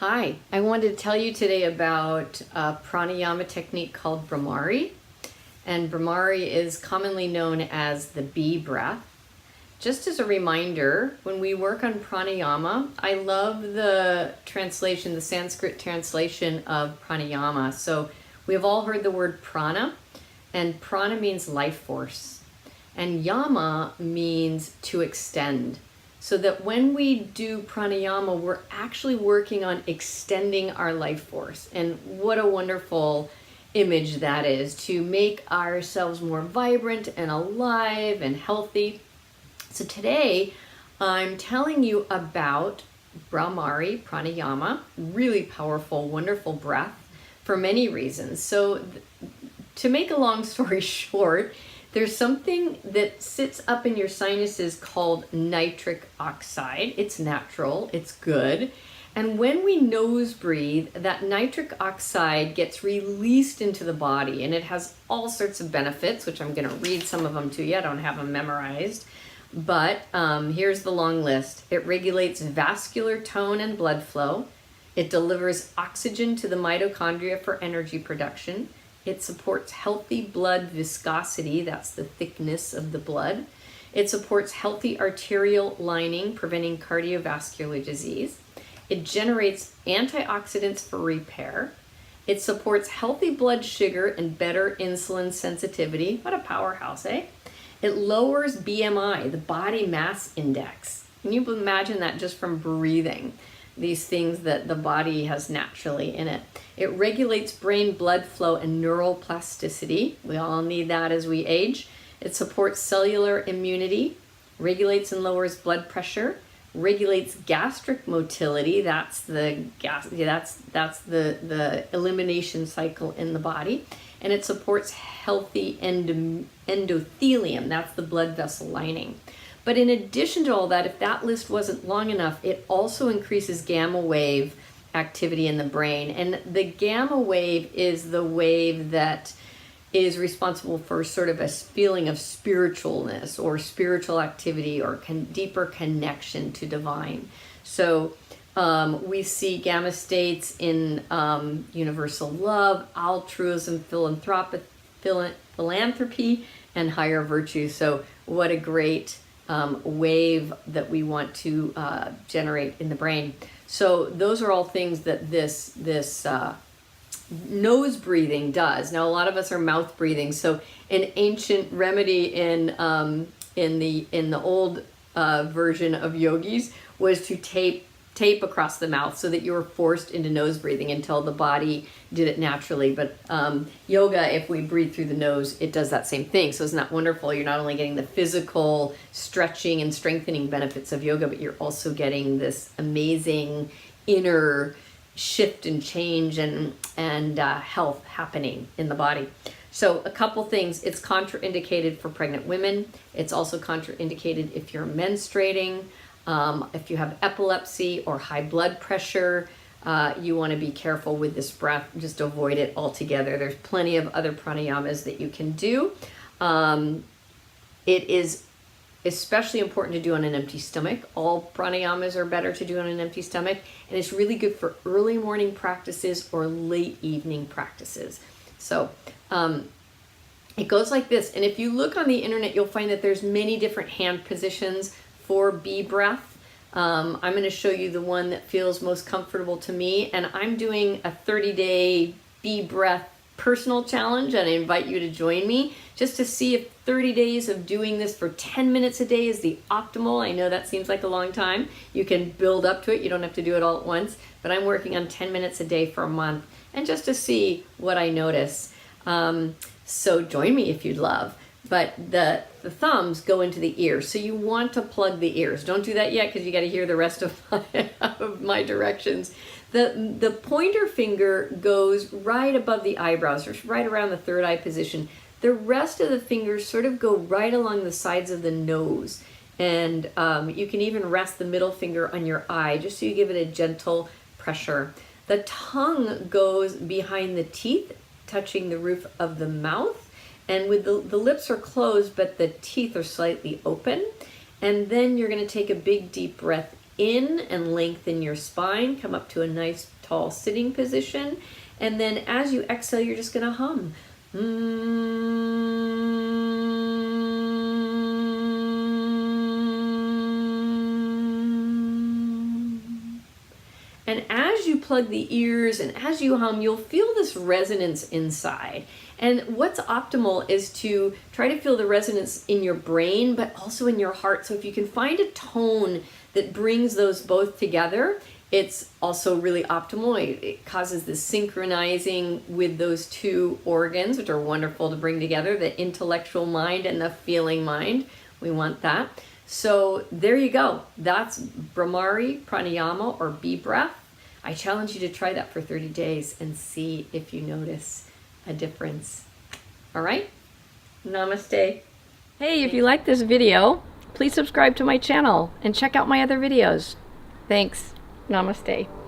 Hi, I wanted to tell you today about a pranayama technique called Brahmari. And Brahmari is commonly known as the bee breath. Just as a reminder, when we work on pranayama, I love the translation, the Sanskrit translation of pranayama. So we have all heard the word prana, and prana means life force. And yama means to extend. So that when we do pranayama, we're actually working on extending our life force. And what a wonderful image that is, to make ourselves more vibrant and alive and healthy. So today, I'm telling you about Brahmari Pranayama, really powerful, wonderful breath for many reasons. So to make a long story short, there's something that sits up in your sinuses called nitric oxide. It's natural, it's good. And when we nose breathe, that nitric oxide gets released into the body, and it has all sorts of benefits, which I'm going to read some of them to you. I don't have them memorized. But here's the long list. It regulates vascular tone and blood flow. It delivers oxygen to the mitochondria for energy production. It supports healthy blood viscosity, that's the thickness of the blood. It supports healthy arterial lining, preventing cardiovascular disease. It generates antioxidants for repair. It supports healthy blood sugar and better insulin sensitivity. What a powerhouse, eh? It lowers BMI, the body mass index. Can you imagine that just from breathing? These things that the body has naturally in it. It regulates brain blood flow and neural plasticity. We all need that as we age. It supports cellular immunity, regulates and lowers blood pressure, regulates gastric motility. That's the the elimination cycle in the body, and it supports healthy endothelium. That's the blood vessel lining. But in addition to all that, if that list wasn't long enough, it also increases gamma wave activity in the brain. And the gamma wave is the wave that is responsible for sort of a feeling of spiritualness or spiritual activity or deeper connection to divine. So we see gamma states in universal love, altruism, philanthropy, and higher virtue. So what a great wave that we want to generate in the brain. So those are all things that this nose breathing does. Now a lot of us are mouth breathing. So an ancient remedy in the old version of yogis was to tape across the mouth so that you were forced into nose breathing until the body did it naturally. But yoga, if we breathe through the nose, it does that same thing. So isn't that wonderful? You're not only getting the physical stretching and strengthening benefits of yoga, but you're also getting this amazing inner shift and change and health happening in the body. So a couple things. It's contraindicated for pregnant women. It's also contraindicated if you're menstruating. If you have epilepsy or high blood pressure, you want to be careful with this breath. Just avoid it altogether. There's plenty of other pranayamas that you can do. It is especially important to do on an empty stomach. All pranayamas are better to do on an empty stomach, and it's really good for early morning practices or late evening practices. So it goes like this. And if you look on the internet, you'll find that there's many different hand positions for bee breath. I'm going to show you the one that feels most comfortable to me, and I'm doing a 30-day bee breath personal challenge, and I invite you to join me just to see if 30 days of doing this for 10 minutes a day is the optimal. I know that seems like a long time. You can build up to it. You don't have to do it all at once, but I'm working on 10 minutes a day for a month, and just to see what I notice. So join me if you'd love. But the thumbs go into the ears, so you want to plug the ears. Don't do that yet because you got to hear the rest of my directions. The pointer finger goes right above the eyebrows, or right around the third eye position. The rest of the fingers sort of go right along the sides of the nose. And you can even rest the middle finger on your eye, just so you give it a gentle pressure. The tongue goes behind the teeth, touching the roof of the mouth. And with the lips are closed, but the teeth are slightly open. And then you're going to take a big deep breath in and lengthen your spine. Come up to a nice tall sitting position. And then as you exhale, you're just going to hum. And as you plug the ears and as you hum, you'll feel this resonance inside. And what's optimal is to try to feel the resonance in your brain, but also in your heart. So if you can find a tone that brings those both together, it's also really optimal. It causes this synchronizing with those two organs, which are wonderful to bring together, the intellectual mind and the feeling mind. We want that. So there you go. That's Brahmari Pranayama, or bee breath. I challenge you to try that for 30 days and see if you notice a difference. All right? Namaste. Hey, if you like this video, please subscribe to my channel and check out my other videos. Thanks. Namaste.